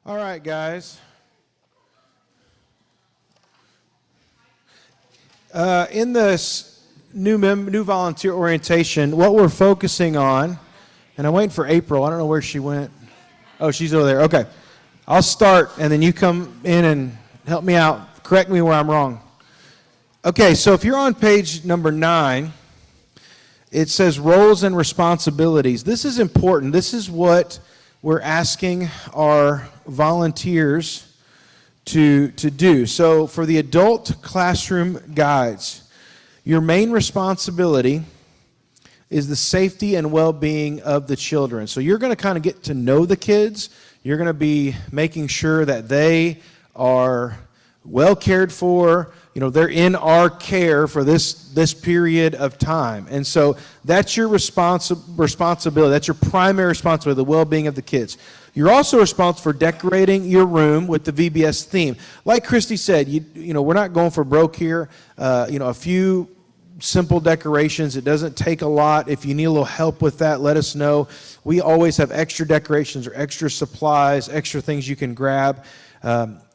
All right, guys. In this new volunteer orientation, what we're focusing on, and I'm waiting for April. I don't know where she went. Oh, she's over there. Okay. I'll start, and then you come in and help me out. Correct me where I'm wrong. Okay, so if you're on page number 9, it says roles and responsibilities. This is important. This is what we're asking our volunteers to do. So for the adult classroom guides, your main responsibility is the safety and well-being of the children. So you're going to kind of get to know the kids. You're going to be making sure that they are well cared for. You know, they're in our care for this period of time. And so that's your responsibility. That's your primary responsibility, the well-being of the kids. You're also responsible for decorating your room with the VBS theme. Like Christy said, you know, we're not going for broke here. A few simple decorations. It doesn't take a lot. If you need a little help with that, let us know. We always have extra decorations or extra supplies, extra things you can grab.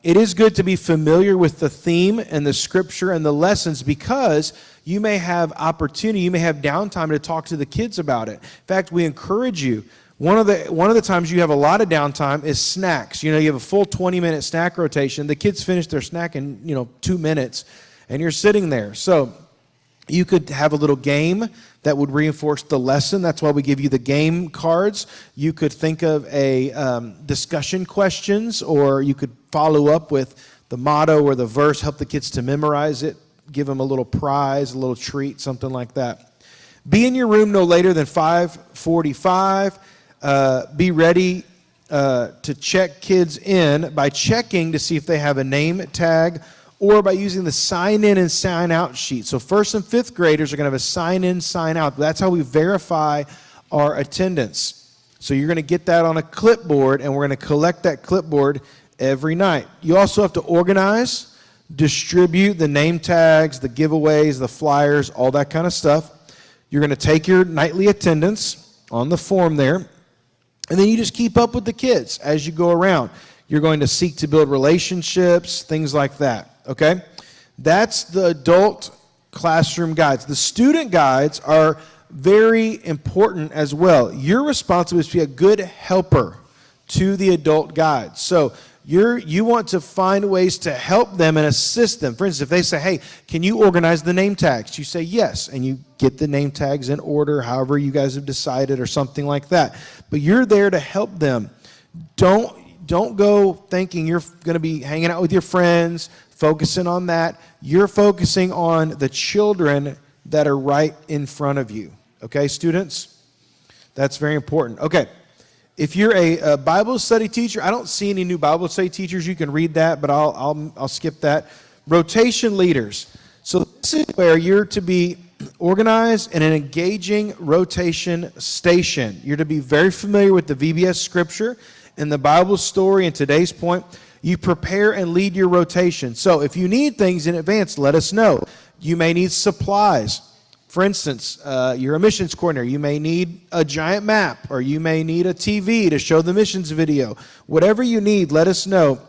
It is good to be familiar with the theme and the scripture and the lessons, because you may have opportunity, you may have downtime to talk to the kids about it. In fact, we encourage you. One of the times you have a lot of downtime is snacks. You know, you have a full 20-minute snack rotation. The kids finish their snack in 2 minutes, and you're sitting there. So you could have a little game that would reinforce the lesson. That's why we give you the game cards. You could think of a discussion questions, or you could follow up with the motto or the verse, help the kids to memorize it, give them a little prize, a little treat, something like that. Be in your room no later than 5:45. Be ready to check kids in by checking to see if they have a name tag, or by using the sign-in and sign-out sheet. So 1st and 5th graders are going to have a sign-in, sign-out. That's how we verify our attendance. So you're going to get that on a clipboard, and we're going to collect that clipboard every night. You also have to organize, distribute the name tags, the giveaways, the flyers, all that kind of stuff. You're going to take your nightly attendance on the form there, and then you just keep up with the kids as you go around. You're going to seek to build relationships, things like that, okay? That's the adult classroom guides. The student guides are very important as well. Your responsibility is to be a good helper to the adult guides. So you want to find ways to help them and assist them. For instance, if they say, hey, can you organize the name tags? You say yes, and you get the name tags in order, however you guys have decided, or something like that. But you're there to help them. Don't go thinking you're going to be hanging out with your friends, focusing on that. You're focusing on the children that are right in front of you. Okay, students? That's very important. Okay, if you're a Bible study teacher, I don't see any new Bible study teachers. You can read that, but I'll skip that. Rotation leaders. So this is where you're to be organized in an engaging rotation station. You're to be very familiar with the VBS scripture and the Bible story. And today's point, you prepare and lead your rotation. So if you need things in advance, let us know. You may need supplies. For instance, you're a missions coordinator. You may need a giant map, or you may need a TV to show the missions video. Whatever you need, let us know,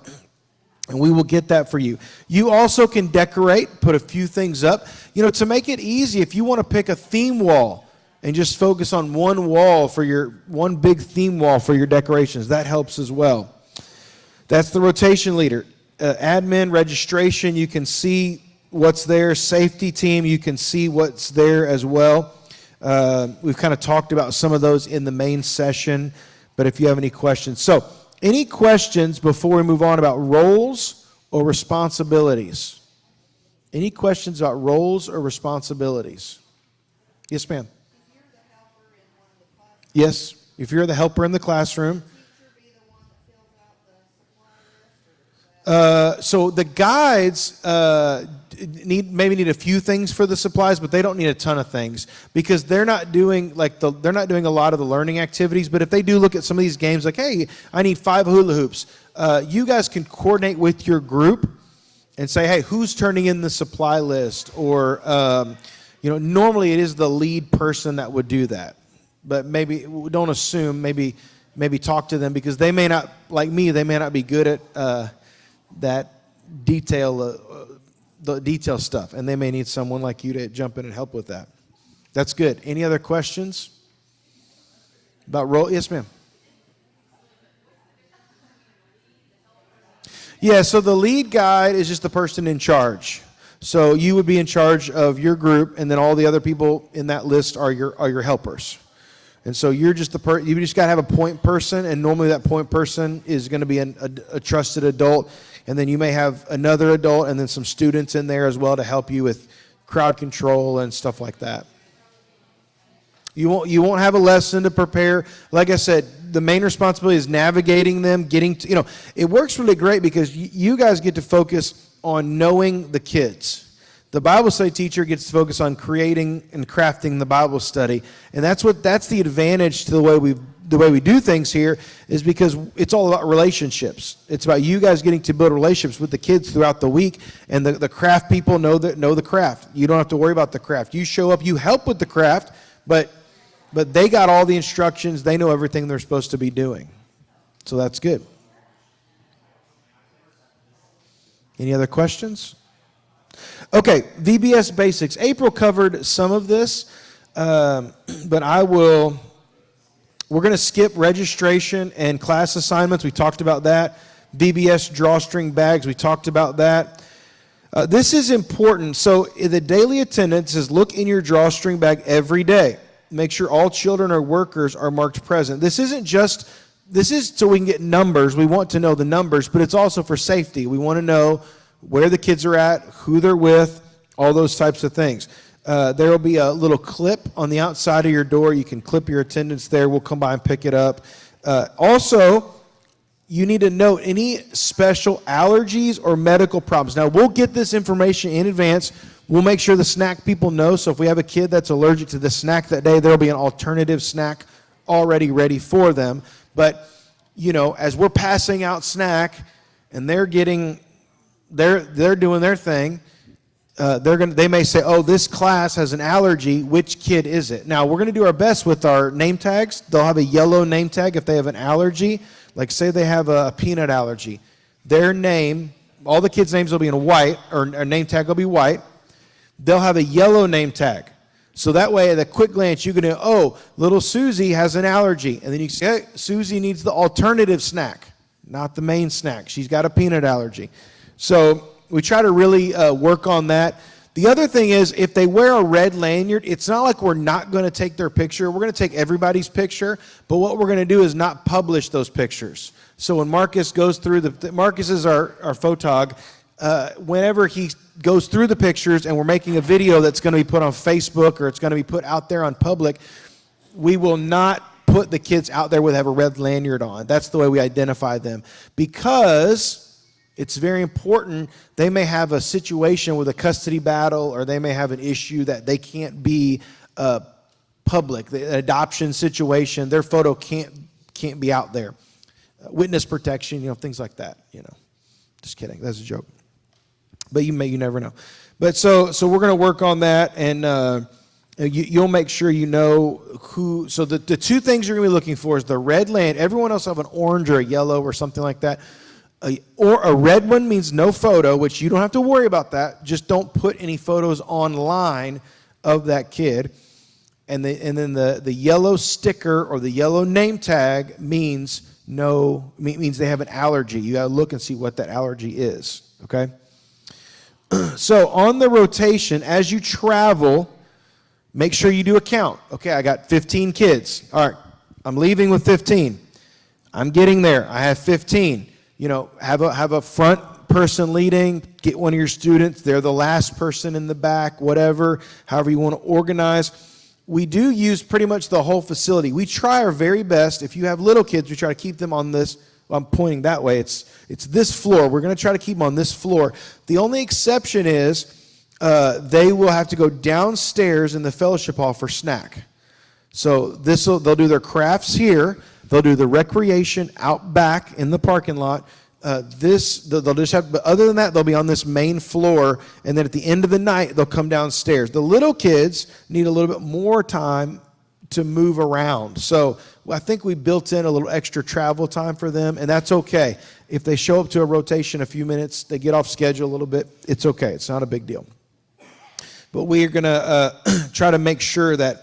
and we will get that for you. You also can decorate, put a few things up. You know, to make it easy, if you want to pick a theme wall and just focus on one big theme wall for your decorations, that helps as well. That's the rotation leader. Admin, registration, you can see what's there. Safety team, you can see what's there as well. We've kind of talked about some of those in the main session, but if you have any questions. So, any questions before we move on about roles or responsibilities? Any questions about roles or responsibilities? Yes, ma'am. Yes, if you're the helper in the classroom. So the guides maybe need a few things for the supplies, but they don't need a ton of things, because they're not doing a lot of the learning activities. But if they do look at some of these games, like, hey, I need 5 hula hoops, you guys can coordinate with your group and say, hey, who's turning in the supply list? Or normally it is the lead person that would do that. But maybe don't assume. Maybe maybe talk to them, because they may not, like me, they may not be good at that the detail stuff, and they may need someone like you to jump in and help with that. That's good. Any other questions about role? Yes, ma'am. Yeah, so the lead guide is just the person in charge. So you would be in charge of your group, and then all the other people in that list are your helpers. And so you're just you just got to have a point person, and normally that point person is going to be a trusted adult, and then you may have another adult and then some students in there as well to help you with crowd control and stuff like that. You won't have a lesson to prepare. Like I said, the main responsibility is navigating them, getting to, it works really great because you guys get to focus on knowing the kids. The Bible study teacher gets to focus on creating and crafting the Bible study. And that's the advantage to the way we do things here, is because it's all about relationships. It's about you guys getting to build relationships with the kids throughout the week, and the craft people know the craft. You don't have to worry about the craft. You show up, you help with the craft, but they got all the instructions. They know everything they're supposed to be doing. So that's good. Any other questions? Okay, VBS basics. April covered some of this, but we're going to skip registration and class assignments. We talked about that. VBS drawstring bags, we talked about that. This is important. So the daily attendance is look in your drawstring bag every day. Make sure all children or workers are marked present. This is so we can get numbers. We want to know the numbers, but it's also for safety. We want to know where the kids are at, who they're with, all those types of things. There will be a little clip on the outside of your door. You can clip your attendance there. We'll come by and pick it up. Also, you need to note any special allergies or medical problems. Now, we'll get this information in advance. We'll make sure the snack people know. So if we have a kid that's allergic to the snack that day, there'll be an alternative snack already ready for them. But, as we're passing out snack and they're doing their thing, they may say, oh, this class has an allergy. Which kid is it? Now, we're going to do our best with our name tags. They'll have a yellow name tag if they have an allergy. Like, say they have a peanut allergy. Their name, all the kids' names will be in white, or name tag will be white. They'll have a yellow name tag. So that way, at a quick glance, you can know, oh, little Susie has an allergy. And then you can say, hey, Susie needs the alternative snack, not the main snack. She's got a peanut allergy. So we try to really work on that. The other thing is, if they wear a red lanyard, it's not like we're not going to take their picture. We're going to take everybody's picture, but what we're going to do is not publish those pictures. So when Marcus goes through Marcus is our photog. Whenever he goes through the pictures and we're making a video that's going to be put on Facebook or it's going to be put out there on public, we will not put the kids out there with have a red lanyard on. That's the way we identify them, because it's very important. They may have a situation with a custody battle, or they may have an issue that they can't be public, the adoption situation. Their photo can't be out there. Witness protection, things like that. Just kidding. That's a joke. But you never know. But so we're going to work on that, and you'll make sure you know who. So the two things you're going to be looking for is the red lanyard. Everyone else have an orange or a yellow or something like that. Or a red one means no photo, which you don't have to worry about that. Just don't put any photos online of that kid. And then the yellow sticker or the yellow name tag means they have an allergy. You got to look and see what that allergy is. Okay. So on the rotation, as you travel, make sure you do a count. Okay, I got 15 kids. All right, I'm leaving with 15. I'm getting there. I have 15. Have a front person leading. Get one of your students. They're the last person in the back, whatever, however you want to organize. We do use pretty much the whole facility. We try our very best. If you have little kids, we try to keep them on this. I'm pointing that way. It's this floor. We're going to try to keep them on this floor. The only exception is they will have to go downstairs in the fellowship hall for snack. So they'll do their crafts here. They'll do the recreation out back in the parking lot. They'll just have, but other than that, they'll be on this main floor, and then at the end of the night, they'll come downstairs. The little kids need a little bit more time to move around. So I think we built in a little extra travel time for them, and that's okay. If they show up to a rotation a few minutes, they get off schedule a little bit, it's okay. It's not a big deal. But we are going to try to make sure that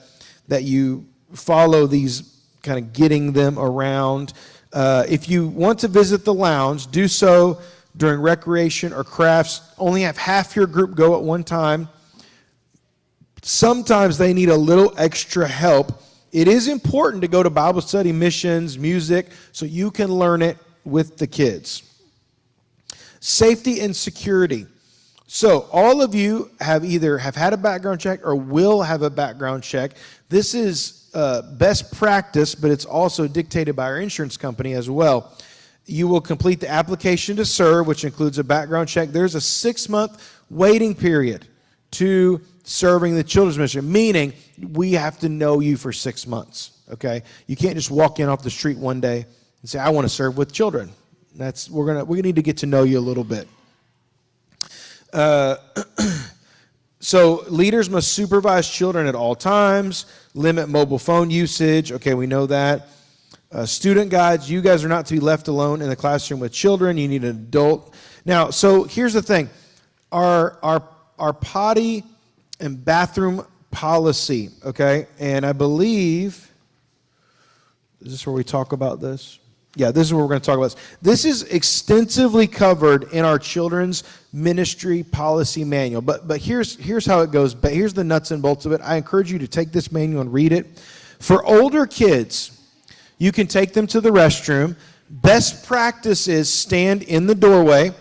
you follow these kind of getting them around. If you want to visit the lounge, do so during recreation or crafts. Only have half your group go at one time. Sometimes they need a little extra help. It is important to go to Bible study, missions, music, so you can learn it with the kids. Safety and security. So all of you have either had a background check or will have a background check. This is best practice, but it's also dictated by our insurance company as well. You will complete the application to serve, which includes a background check. There's a 6-month waiting period to serving the children's ministry, meaning we have to know you for 6 months, okay? You can't just walk in off the street one day and say, I want to serve with children. We need to get to know you a little bit. So leaders must supervise children at all times, limit mobile phone usage. Okay, we know that. Student guides, you guys are not to be left alone in the classroom with children. You need an adult. Now, so here's the thing. Our potty and bathroom policy, okay? And I believe, is this where we talk about this? Yeah, this is where we're going to talk about this. This is extensively covered in our children's ministry policy manual. But here's how it goes. But here's the nuts and bolts of it. I encourage you to take this manual and read it. For older kids, you can take them to the restroom. Best practice is stand in the doorway.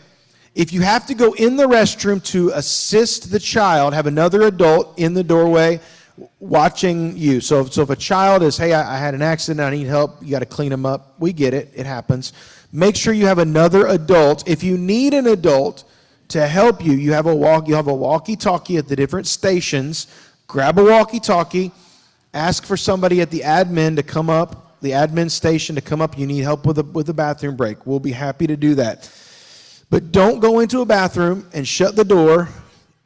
If you have to go in the restroom to assist the child, have another adult in the doorway watching you. So if a child is, hey, I had an accident, I need help, you got to clean them up. We get it. It happens. Make sure you have another adult. If you need an adult to help you, you have a walkie-talkie at the different stations. Grab a walkie-talkie. Ask for somebody at the admin to come up, the admin station to come up. You need help with the bathroom break. We'll be happy to do that. But don't go into a bathroom and shut the door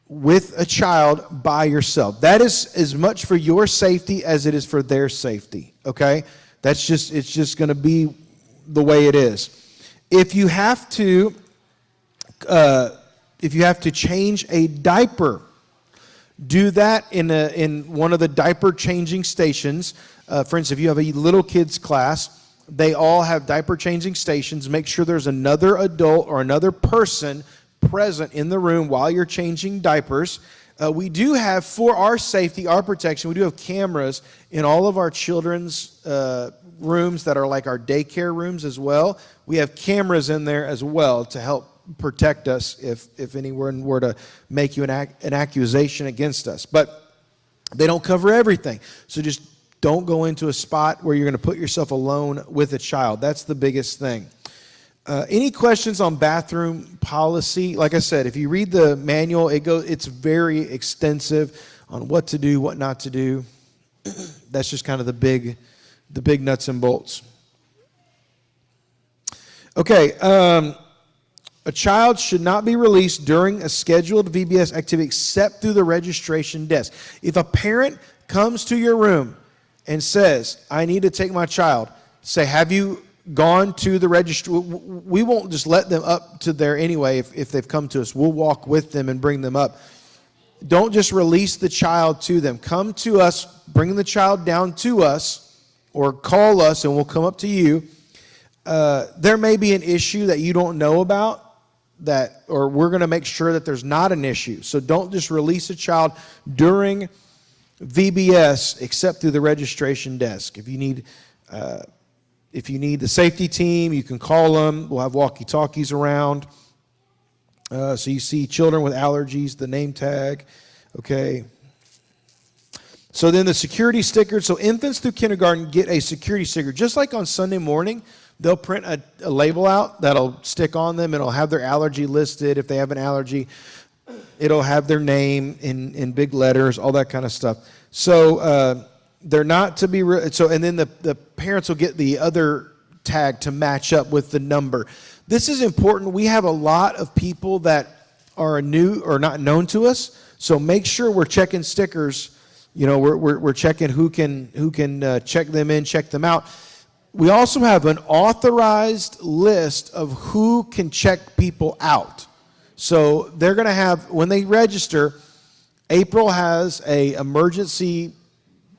with a child by yourself. That is as much for your safety as it is for their safety, okay? It's just going to be the way it is. If you have to change a diaper, do that in one of the diaper changing stations. For instance, if you have a little kids class, they all have diaper changing stations. Make sure there's another adult or another person present in the room while you're changing diapers. We do have, for our safety, our protection, we do have cameras in all of our children's rooms that are like our daycare rooms as well. We have cameras in there as well to help protect us if anyone were to make you an accusation against us. But they don't cover everything. So just don't go into a spot where you're going to put yourself alone with a child. That's the biggest thing. Any questions on bathroom policy? Like I said, if you read the manual, it's very extensive on what to do, what not to do. That's just kind of the big nuts and bolts. Okay, a child should not be released during a scheduled VBS activity except through the registration desk. If a parent comes to your room and says, I need to take my child, say, have you gone to the registry? We won't just let them up to there anyway if they've come to us. We'll walk with them and bring them up. Don't just release the child to them. Come to us, bring the child down to us, or call us and we'll come up to you. There may be an issue that you don't know about, or we're going to make sure that there's not an issue. So don't just release a child during VBS except through the registration desk. If you need the safety team, you can call them. We'll have walkie-talkies around. So you see children with allergies, the name tag. Okay. So then the security sticker. So infants through kindergarten get a security sticker. Just like on Sunday morning, they'll print a label out that'll stick on them. It'll have their allergy listed. If they have an allergy, it'll have their name in big letters, all that kind of stuff. So they're not to be and then the parents will get the other tag to match up with the number. This is important. We have a lot of people that are new or not known to us, so make sure we're checking stickers, we're checking who can check them in, check them out. We also have an authorized list of who can check people out. So they're going to have, when they register, April has a emergency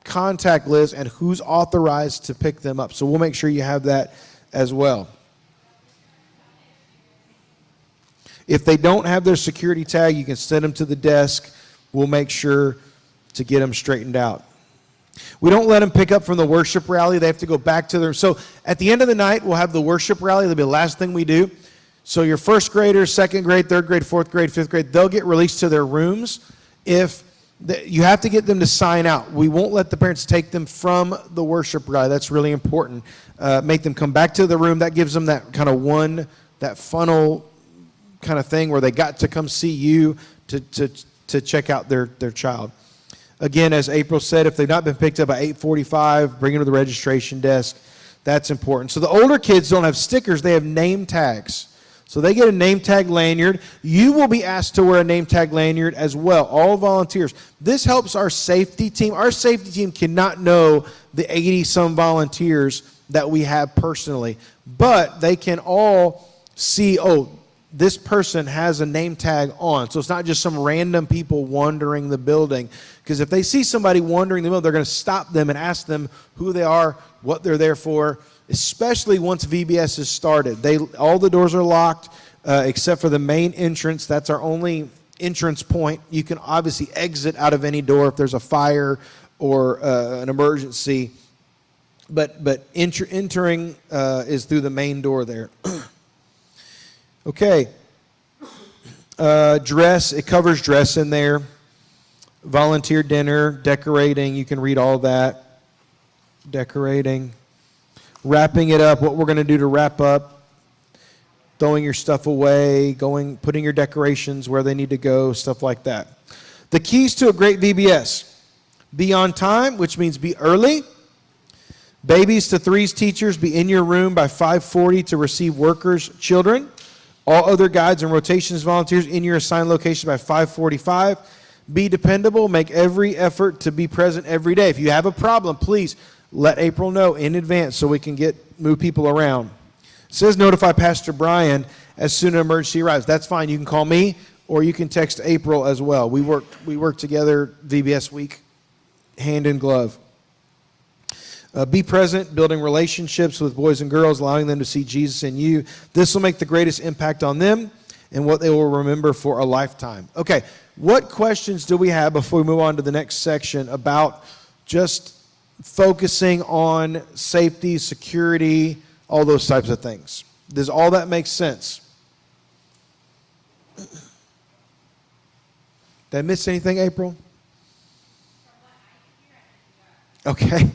contact list and who's authorized to pick them up. So we'll make sure you have that as well. If they don't have their security tag, you can send them to the desk. We'll make sure to get them straightened out. We don't let them pick up from the worship rally. They have to go back to their... So at the end of the night, we'll have the worship rally. That'll be the last thing we do. So your first graders, second grade, third grade, fourth grade, fifth grade, they'll get released to their rooms. You have to get them to sign out. We won't let the parents take them from the worship rally. That's really important. Make them come back to the room. That gives them that kind of that funnel kind of thing where they got to come see you to check out their child. Again, as April said, if they've not been picked up by 8:45, bring them to the registration desk. That's important. So the older kids don't have stickers. They have name tags. So they get a name tag lanyard. You will be asked to wear a name tag lanyard as well, all volunteers. This helps our safety team. Our safety team cannot know the 80-some volunteers that we have personally, but they can all see, this person has a name tag on. So it's not just some random people wandering the building. Because if they see somebody wandering the building, they're going to stop them and ask them who they are, what they're there for, especially once VBS is started. All the doors are locked except for the main entrance. That's our only entrance point. You can obviously exit out of any door if there's a fire or an emergency. But entering is through the main door there. Okay. Dress, it covers dress in there. Volunteer dinner, decorating, you can read all that. Decorating. Wrapping it up, what we're going to do to wrap up. Throwing your stuff away, putting your decorations where they need to go, stuff like that. The keys to a great VBS. Be on time, which means be early. Babies to threes teachers, be in your room by 5:40 to receive workers' children. All other guides and rotations volunteers in your assigned location by 5:45. Be dependable. Make every effort to be present every day. If you have a problem, please let April know in advance so we can move people around. It says notify Pastor Brian as soon as an emergency arrives. That's fine. You can call me or you can text April as well. We work together VBS week, hand in glove. Be present, building relationships with boys and girls, allowing them to see Jesus in you. This will make the greatest impact on them and what they will remember for a lifetime. Okay, what questions do we have before we move on to the next section about just focusing on safety, security, all those types of things? Does all that make sense? Did I miss anything, April? Okay.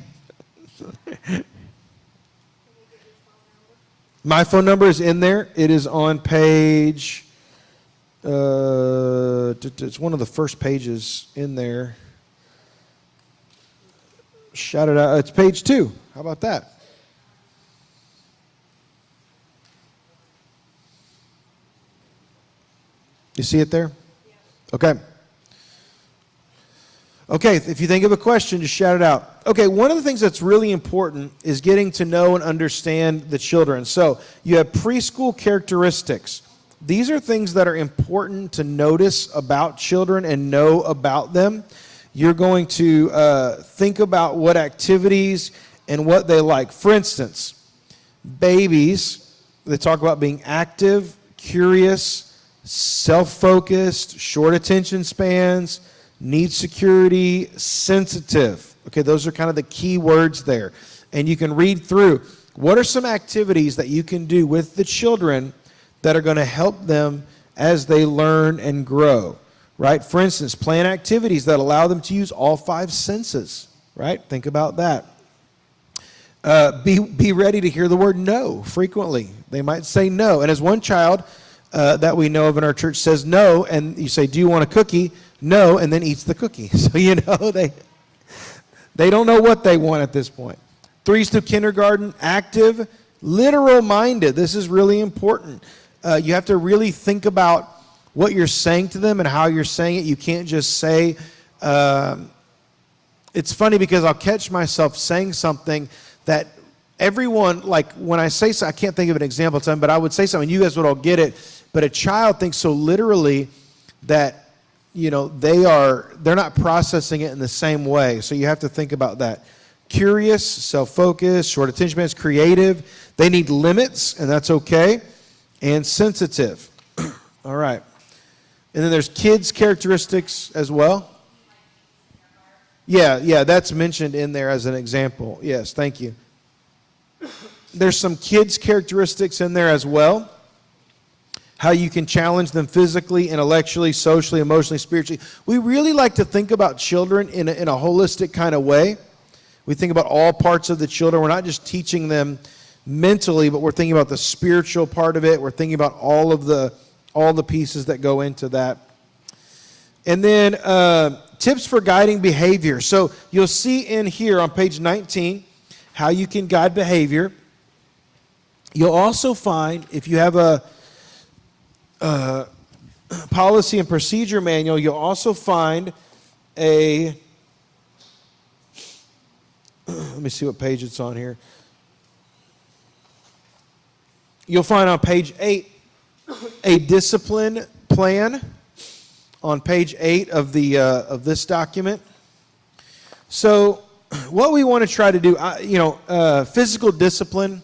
My phone number is in there. It is on page, it's one of the first pages in there. Shout it out. It's page 2. How about that? You see it there? Okay. Okay, if you think of a question, just shout it out. Okay, one of the things that's really important is getting to know and understand the children. So you have preschool characteristics. These are things that are important to notice about children and know about them. You're going to think about what activities and what they like. For instance, babies, they talk about being active, curious, self-focused, short attention spans, need security, sensitive. Okay, those are kind of the key words there. And you can read through. What are some activities that you can do with the children that are going to help them as they learn and grow, right? For instance, plan activities that allow them to use all 5 senses, right? Think about that. Be ready to hear the word no frequently. They might say no. And as one child that we know of in our church says no, and you say, do you want a cookie? No, and then eats the cookie. So you know they don't know what they want at this point. 3s through kindergarten, active, literal-minded. This is really important. You have to really think about what you're saying to them and how you're saying it. You can't just say, it's funny because I'll catch myself saying something that everyone, like when I say so, I can't think of an example time, but I would say something, you guys would all get it, but a child thinks so literally that, they're not processing it in the same way. So you have to think about that. Curious, self-focused, short attention spans, creative. They need limits, and that's okay. And sensitive. All right. And then there's kids' characteristics as well. Yeah, that's mentioned in there as an example. Yes, thank you. There's some kids' characteristics in there as well. How you can challenge them physically, intellectually, socially, emotionally, spiritually. We really like to think about children in a holistic kind of way. We think about all parts of the children. We're not just teaching them mentally, but we're thinking about the spiritual part of it. We're thinking about all the pieces that go into that. And then tips for guiding behavior. So you'll see in here on page 19 how you can guide behavior. You'll also find, if you have a policy and procedure manual, you'll also find let me see what page it's on here. You'll find on page 8 a discipline plan on page 8 of this document. So what we want to try to do, physical discipline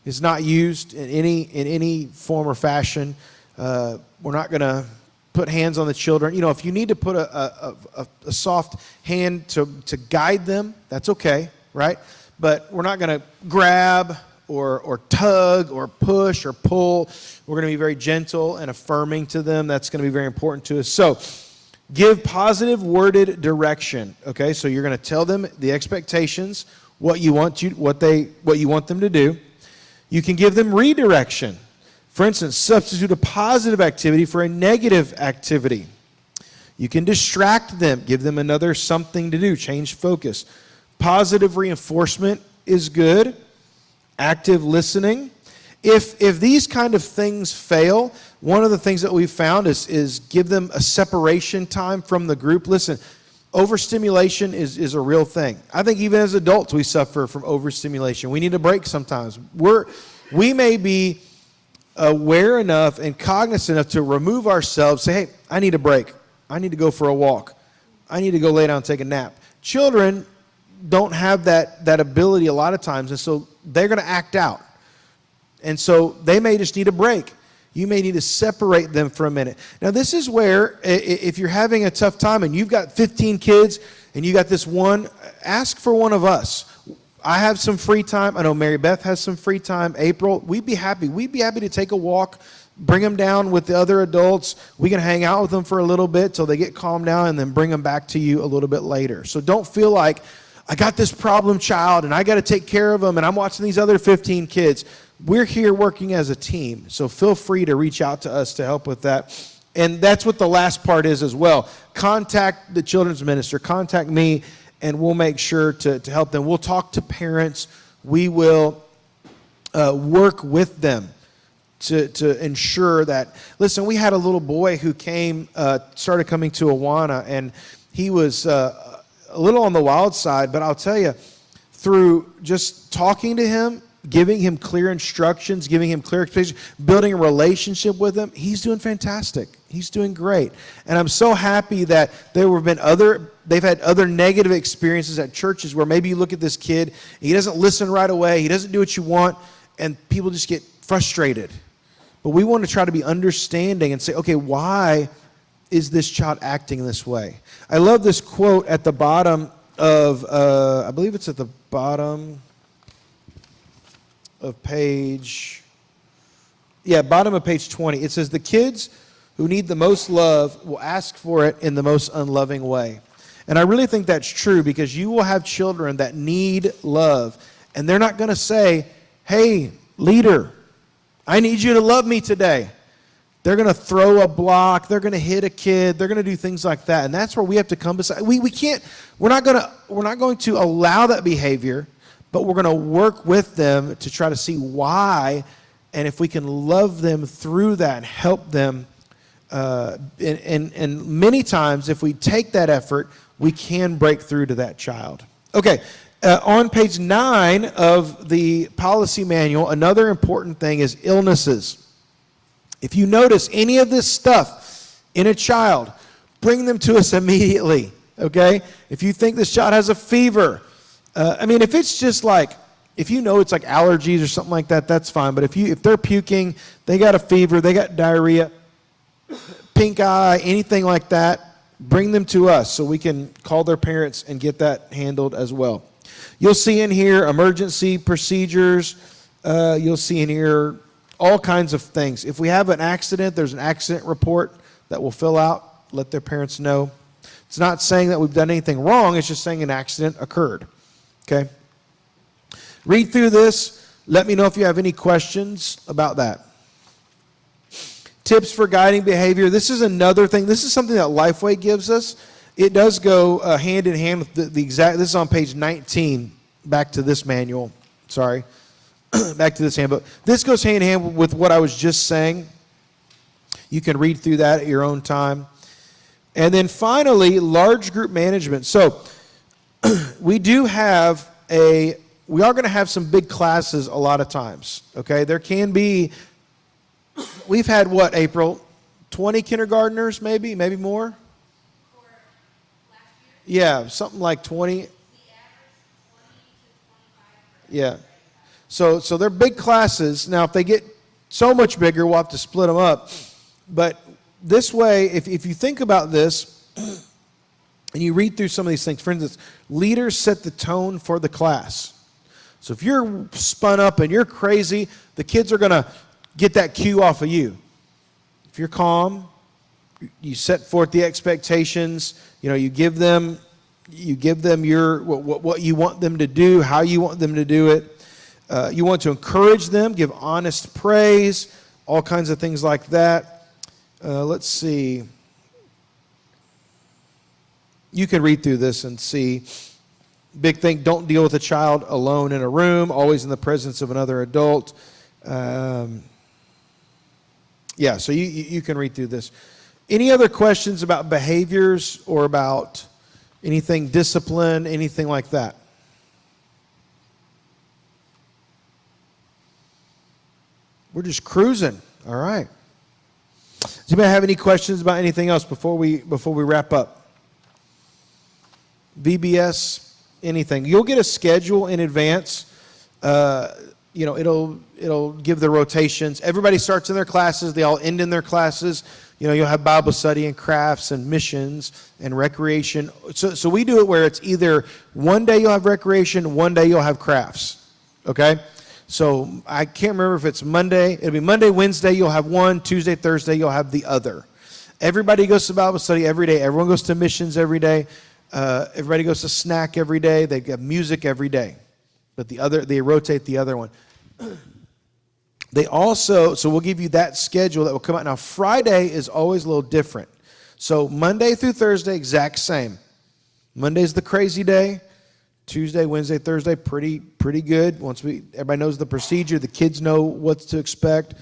is not used in any form or fashion. We're not going to put hands on the children. If you need to put a soft hand to guide them, that's okay, right? But we're not going to grab or tug or push or pull. We're going to be very gentle and affirming to them. That's going to be very important to us. So give positive worded direction. Okay, so you're going to tell them the expectations, what you want them to do. You can give them redirection. For instance, substitute a positive activity for a negative activity. You can distract them, give them another something to do, change focus. Positive reinforcement is good. Active listening. If these kind of things fail, one of the things that we've found is give them a separation time from the group. Listen, overstimulation is a real thing. I think even as adults we suffer from overstimulation. We need a break sometimes. We may be aware enough and cognizant enough to remove ourselves, say, hey, I need a break. I need to go for a walk. I need to go lay down and take a nap. Children don't have that ability a lot of times, and so they're going to act out. And so they may just need a break. You may need to separate them for a minute. Now, this is where, if you're having a tough time and you've got 15 kids and you got this one, ask for one of us. I have some free time. I know Mary Beth has some free time. April, we'd be happy. We'd be happy to take a walk, bring them down with the other adults. We can hang out with them for a little bit till they get calmed down and then bring them back to you a little bit later. So don't feel like, I got this problem child and I got to take care of them and I'm watching these other 15 kids. We're here working as a team. So feel free to reach out to us to help with that. And that's what the last part is as well. Contact the children's minister. Contact me and we'll make sure to help them. We'll talk to parents. We will work with them to ensure that. Listen, we had a little boy who started coming to Awana, and he was a little on the wild side, but I'll tell you, through just talking to him, giving him clear instructions, giving him clear expectations, building a relationship with him, he's doing fantastic. He's doing great. And I'm so happy that they've had other negative experiences at churches where maybe you look at this kid, he doesn't listen right away, he doesn't do what you want, and people just get frustrated. But we want to try to be understanding and say, okay, why is this child acting this way? I love this quote at the bottom of, I believe it's at the bottom of page 20. It says, the kids who need the most love will ask for it in the most unloving way. And I really think that's true, because you will have children that need love, and they're not going to say, hey, leader, I need you to love me today. They're going to throw a block. They're going to hit a kid. They're going to do things like that. And that's where we have to come beside. We're not going to allow that behavior, but we're going to work with them to try to see why, and if we can love them through that and help them And many times, if we take that effort, we can break through to that child. Okay, on page 9 of the policy manual, another important thing is illnesses. If you notice any of this stuff in a child, bring them to us immediately, okay? If you think this child has a fever, if it's just like, if you know it's like allergies or something like that, that's fine. But if they're puking, they got a fever, they got diarrhea, pink eye, anything like that, bring them to us so we can call their parents and get that handled as well. You'll see in here emergency procedures. You'll see in here all kinds of things. If we have an accident, there's an accident report that we'll fill out, let their parents know. It's not saying that we've done anything wrong. It's just saying an accident occurred. Okay? Read through this. Let me know if you have any questions about that. Tips for guiding behavior. This is another thing. This is something that Lifeway gives us. It does go hand in hand with the exact, this is on page 19, back to this manual. Sorry. Back to this handbook. This goes hand in hand with what I was just saying. You can read through that at your own time. And then finally, large group management. So we are going to have some big classes a lot of times. Okay, there can be, we've had what, April? 20 kindergartners, maybe more? Yeah, something like 20. Yeah. So they're big classes. Now, if they get so much bigger, we'll have to split them up. But this way, if you think about this, and you read through some of these things, for instance, leaders set the tone for the class. So if you're spun up and you're crazy, the kids are going to get that cue off of you. If you're calm, you set forth the expectations, you give them your what you want them to do, how you want them to do it. You want to encourage them, give honest praise, all kinds of things like that. Let's see. You can read through this and see. Big thing, don't deal with a child alone in a room, always in the presence of another adult. So you can read through this. Any other questions about behaviors or about anything discipline, anything like that? We're just cruising. All right. Does anybody have any questions about anything else before we wrap up? VBS, anything. You'll get a schedule in advance. It'll give the rotations. Everybody starts in their classes. They all end in their classes. You'll have Bible study and crafts and missions and recreation. So we do it where it's either one day you'll have recreation, one day you'll have crafts. Okay? So I can't remember if it's Monday. It'll be Monday, Wednesday, you'll have one. Tuesday, Thursday, you'll have the other. Everybody goes to Bible study every day. Everyone goes to missions every day. Everybody goes to snack every day. They have music every day. But they rotate the other one. So we'll give you that schedule that will come out. Now, Friday is always a little different. So Monday through Thursday, exact same. Monday's the crazy day. Tuesday, Wednesday, Thursday, pretty good. Everybody knows the procedure. The kids know what to expect.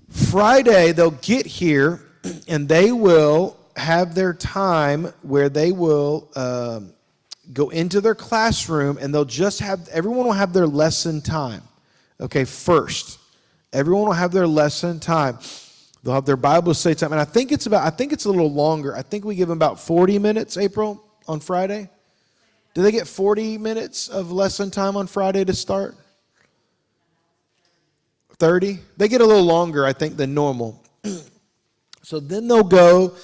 Friday, they'll get here, and they will have their time where they will go into their classroom, and everyone will have their lesson time. Okay, first. Everyone will have their lesson time. They'll have their Bible study time. And I think it's a little longer. I think we give them about 40 minutes, April, on Friday. Do they get 40 minutes of lesson time on Friday to start? 30? They get a little longer, I think, than normal. So then they'll go.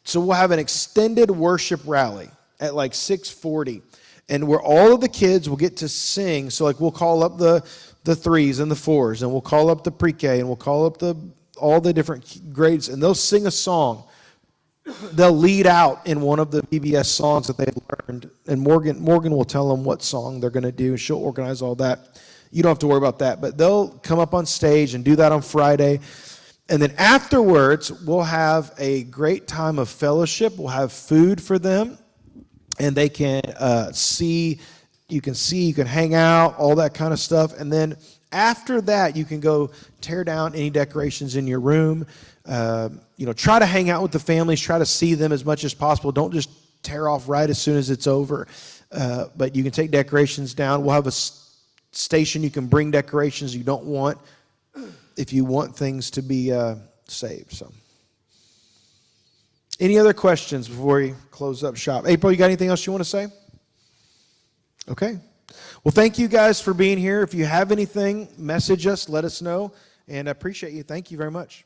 So we'll have an extended worship rally at like 6:40. And where all of the kids will get to sing. So like we'll call up the 3s and the 4s, and we'll call up the pre-K, and we'll call up all the different grades, and they'll sing a song. They'll lead out in one of the VBS songs that they've learned, and Morgan will tell them what song they're going to do. She'll organize all that. You don't have to worry about that, but they'll come up on stage and do that on Friday. And then afterwards, we'll have a great time of fellowship. We'll have food for them, and they can you can hang out, all that kind of stuff. And then after that, you can go tear down any decorations in your room. Try to hang out with the families, try to see them as much as possible. Don't just tear off right as soon as it's over. But you can take decorations down. We'll have a station you can bring decorations you don't want if you want things to be saved. So, any other questions before we close up shop? April, you got anything else you want to say? Okay. Well, thank you guys for being here. If you have anything, message us, let us know, and I appreciate you. Thank you very much.